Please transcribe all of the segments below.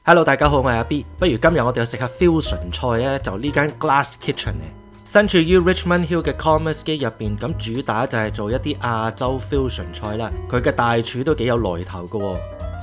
Hello， 大家好，我係阿 B。不如今日我哋去食下 fusion 菜咧，就呢間 Glass Kitchen 嘅。身處於 Richmond Hill 嘅 Commerce Gate 入邊，咁主打就係做一啲亞洲 fusion 菜啦。佢嘅大廚都幾有來頭嘅喎。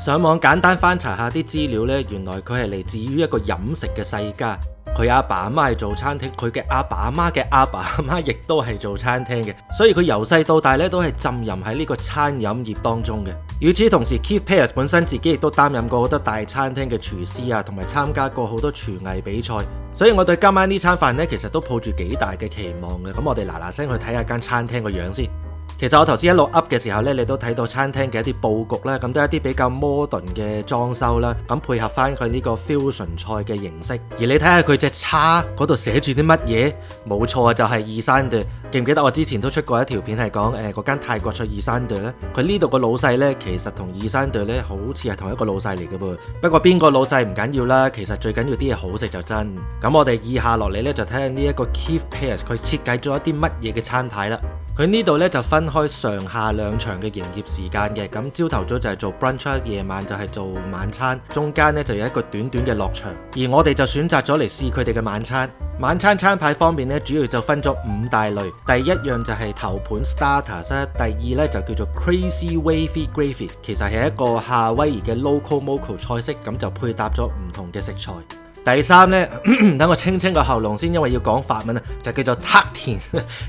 上網簡單翻查下啲資料呢，原來佢係嚟自於一個飲食嘅世家。佢阿爸阿媽係做餐廳，佢嘅阿爸阿媽嘅阿爸阿媽亦都係做餐廳嘅，所以佢由細到大咧都係浸淫喺呢個餐飲業當中嘅。與此同時 Keith Pearce 本身自己亦都擔任過好多大餐廳嘅廚師啊，同埋參加過好多廚藝比賽，所以我對今晚呢餐飯呢，其實都抱住幾大嘅期望嘅。咁我哋嗱聲去睇下間餐廳個樣先。其實我頭先一路 up 嘅時候呢，你都睇到餐廳嘅一啲佈局啦，咁都係一啲比較 modern 嘅裝修啦，咁配合翻佢呢個 fusion 菜嘅形式。而你睇下佢隻叉嗰度寫住啲乜嘢？冇錯啊，就係二山隊。記唔記得我之前都出過一條片係講嗰間泰國菜二山隊呢？佢呢度個老細呢，其實同二山隊呢好似係同一個老細嚟嘅噃。不過邊個老細唔緊要啦，其實最緊要啲嘢好食就真。咁我哋以下落嚟呢，就睇下呢一個 Keith Pearce 佢設計咗一啲乜嘢嘅餐牌啦。佢呢度呢就分開上下兩場嘅營業時間嘅，咁朝頭早就係做 brunch， 夜晚就係做晚餐，中間呢就有一個短短嘅落場。而我哋就選擇咗嚟試佢哋嘅晚餐。晚餐餐牌方面呢，主要就分咗5大類。第一樣就係頭盤 starters， 第二呢就叫做 Crazy Wavy Gravy， 其實係一個夏威夷嘅 local moco 菜式，咁就配搭咗唔同嘅食材。第三呢，等我清清個喉嚨先，因為要講法文啊，就叫做 tartine，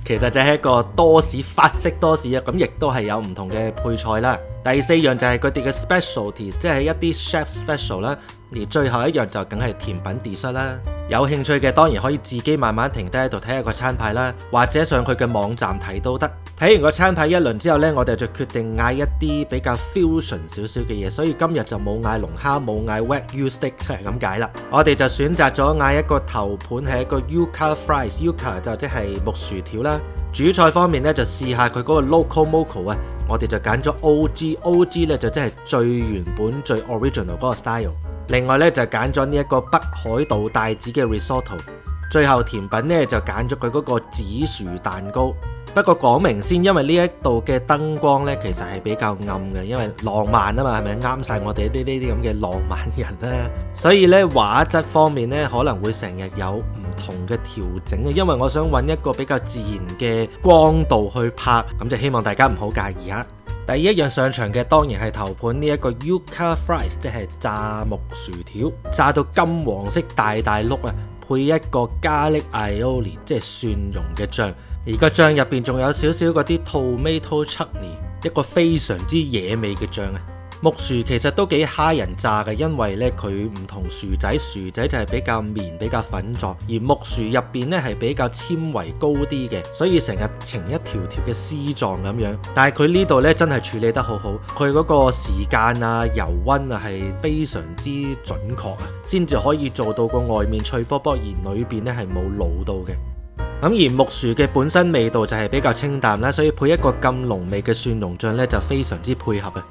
其實就係一個多士，法式多士啊，咁亦都係有唔同嘅配菜啦。第四樣就係佢哋嘅 specialties， 即係一啲 chef special 啦。而最後一樣就梗係甜品 dessert 啦。有興趣嘅當然可以自己慢慢停低喺度睇下個餐牌啦，或者上佢嘅網站睇都得。睇完個餐牌一輪之後呢，我哋就決定嗌一啲比較 fusion 少少嘅嘢，所以今日就冇嗌龍蝦，冇嗌 Wagyu steak 就係咁解啦。我哋就選擇咗嗌一個頭盤係一個 Yuca fries，Yuca 就即係木薯條啦。主菜方面呢，就試下佢嗰個 local moco 啊，我哋就揀咗 OG 呢就即係最原本最 original 嗰個 style。另外咧就揀咗呢一個北海道帶子嘅 risotto， 最後甜品咧就揀咗佢嗰個紫薯蛋糕。不過講明先，因為呢一度嘅燈光咧其實係比較暗嘅，因為浪漫啊嘛，係咪啱晒我哋呢啲咁嘅浪漫人咧？所以咧畫質方面咧可能會成日有唔同嘅調整嘅，因為我想揾一個比較自然嘅光度去拍，咁就希望大家唔好介意啊。第一樣上場嘅當然係頭盤呢一個 Yuca fries， 即係炸木薯條，炸到金黃色大碌啊，配一個咖喱 aioli， 即係蒜蓉嘅醬，而個醬入邊仲有少少嗰啲 tomato chutney， 一個非常之野味嘅醬啊。木薯其實都幾蝦人炸嘅，因為咧佢唔同薯仔就係比較綿比較粉狀，而木薯入邊咧係比較纖維高啲嘅，所以成日呈一條條嘅絲狀咁樣。但係佢呢度咧真係處理得好好，佢嗰個時間啊、油溫啊係非常之準確啊，先至可以做到個外面脆卜卜，而裏邊咧係冇老到嘅。咁而木薯嘅本身味道就係比較清淡啦，所以配一個咁濃味嘅蒜蓉醬咧就非常之配合啊。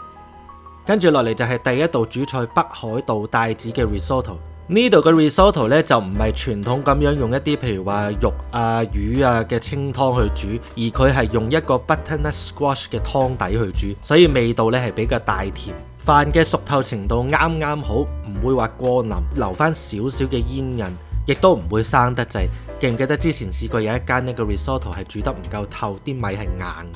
跟住落嚟就係第一道主菜北海道帶子嘅 risotto。呢度嘅 risotto 咧就唔係傳統咁樣用一啲譬如話肉啊、魚啊嘅清湯去煮，而佢係用一個 butternut squash 嘅湯底去煮，所以味道咧係比較帶甜。飯嘅熟透程度啱啱好，唔會話過腍，留翻少少嘅煙韌，亦都唔會生得滯。記唔記得之前試過有一間呢個 risotto 係煮得唔夠透，啲米係硬。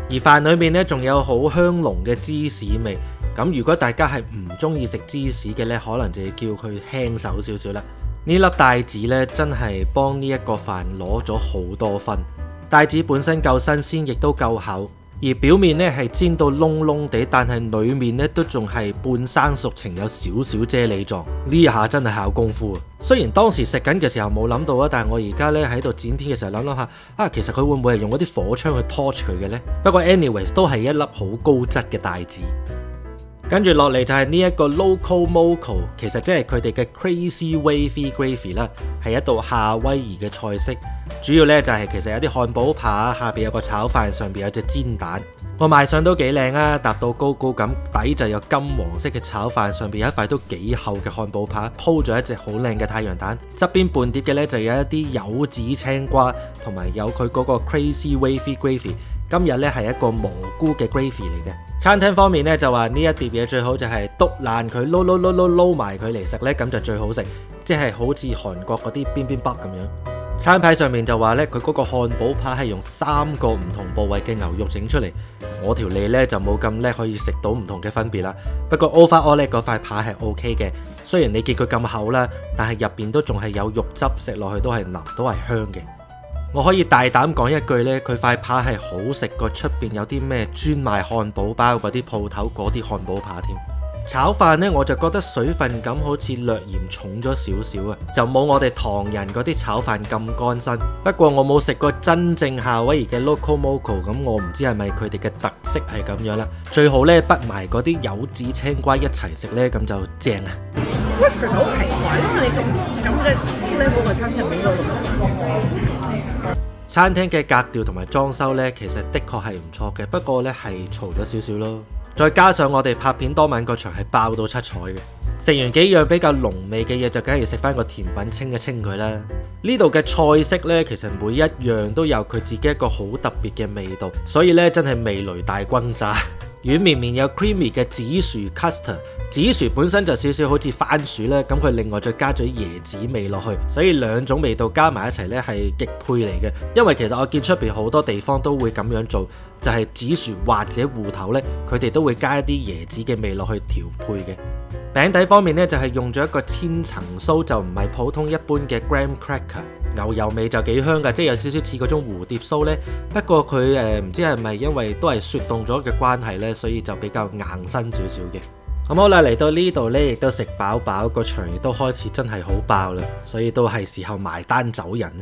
而飯裏面咧仲有好香濃嘅芝士味。咁如果大家係唔中意食芝士嘅呢，可能就要叫佢輕手少少啦。呢粒帶子呢，真係幫呢一個飯攞咗好多分。帶子本身夠新鮮，亦都夠厚，而表面呢係煎到燶燶地，但係裏面呢都仲係半生熟情，有少少啫喱狀。呢下真係考功夫啊！雖然當時食緊嘅時候冇諗到啊，但係我而家呢喺度剪片嘅時候諗下啊，其實佢會唔會係用嗰啲火槍去 torch 佢嘅呢？不過 anyways 都係一粒好高質嘅帶子。跟住落嚟就係呢一個 local moco， 其實即係佢哋嘅 Crazy Wavy Gravy 啦，係一道夏威夷嘅菜式。主要呢就係其實有啲漢堡扒，下邊有個炒飯，上邊有隻煎蛋。個賣相都幾靚啊，搭到高高咁，底就有金黃色嘅炒飯，上邊有一塊都幾厚嘅漢堡扒，鋪咗一隻好靚嘅太陽蛋。側邊半碟嘅呢就有一啲柚子青瓜，同埋有佢嗰個 Crazy Wavy Gravy。今日呢係一個蘑菇嘅 gravy 嚟嘅。餐廳方面呢就話呢一碟嘢最好就係篤爛佢撈埋佢嚟食呢，咁就最好食，即係好似韓國嗰啲邊邊北咁樣。餐牌上面就話呢，佢嗰個漢堡扒係用3個唔同部位嘅牛肉整出嚟。我條脷呢就冇咁叻可以食到唔同嘅分別啦。不過 overall 呢嗰塊扒係 OK 嘅，雖然你見佢咁厚啦，但係入邊都仲係有肉汁，食落去都係腍，都係香嘅。我可以大膽講一句呢，佢塊扒係好食過出邊有啲咩專賣漢堡包嗰啲鋪頭嗰啲漢堡扒添。炒飯呢，我就覺得水分感好似略嫌重咗少少啊，就冇我哋唐人嗰啲炒飯咁乾身。不過我冇食過真正夏威夷嘅 Loco Moco， 咁我唔知係咪佢哋嘅特色係咁樣啦。最好呢，畢埋嗰啲柚子青瓜一齊食呢，咁就正啊！喂，其實好奇怪，因為你咁嘅呢個嘅餐廳點解？餐廳嘅格調同埋裝修呢，其實的確係唔錯嘅，不過呢係嘈咗少少咯。再加上我哋拍片當晚個場係爆到七彩嘅，食完幾樣比較濃味嘅嘢，就梗係要食翻個甜品清一清佢啦。呢度嘅菜式呢，其實每一樣都有佢自己一個好特別嘅味道，所以呢，真係味蕾大轟炸。軟綿綿有 creamy 嘅紫薯 custard， 紫薯本身就少少好似番薯啦，咁佢另外再加咗椰子味落去，所以兩種味道加埋一齊呢係極配嚟嘅。因為其實我見出邊好多地方都會咁樣做，就係紫薯或者芋頭呢，佢哋都會加一啲椰子嘅味落去調配嘅。餅底方面呢，就係用咗一個千層酥，就唔係普通一般嘅 graham cracker。牛油味就幾香㗎，即係有少少似嗰種蝴蝶酥呢。不過佢唔知係咪因為都係雪凍咗嘅關係呢，所以就比較硬身少少嘅。咁好啦，嚟到呢度呢，亦都食飽飽，個場亦都開始真係好爆啦，所以都係時候埋單走人。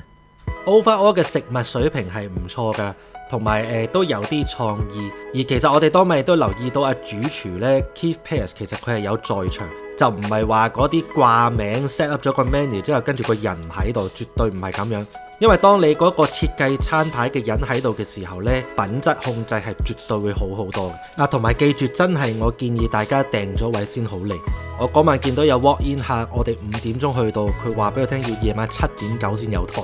Overall 嘅食物水平係唔錯㗎，同埋都有啲創意。而其實我哋當晚都留意到主廚呢 Keith Pearce 其實佢係有在場。就唔係話嗰啲掛名 set up 咗個 menu 之後跟住個人唔喺度，絕對唔係咁樣。因為當你嗰個設計餐牌嘅人喺度嘅時候呢，品質控制係絕對會好好多嘅。同埋記住，真係我建議大家訂咗位先好嚟。我嗰晚見到有 walk in 客，我哋5點鐘去到，佢話俾我聽要夜晚7點9先有台。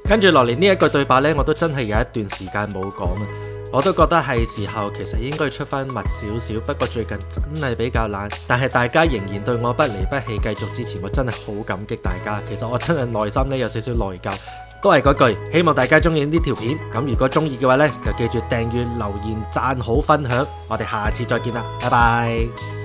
跟住落嚟呢一句對白呢，我都真係有一段時間冇講啊。我都覺得係時候，其實應該出翻密少少。不過最近真係比較懶，但係大家仍然對我不離不棄，繼續支持我，真係好感激大家。其實我真係內心呢有少少內疚，都係嗰句，希望大家中意呢條片。咁如果中意嘅話呢，就記住訂閱、留言、讚好、分享。我哋下次再見啦，拜拜。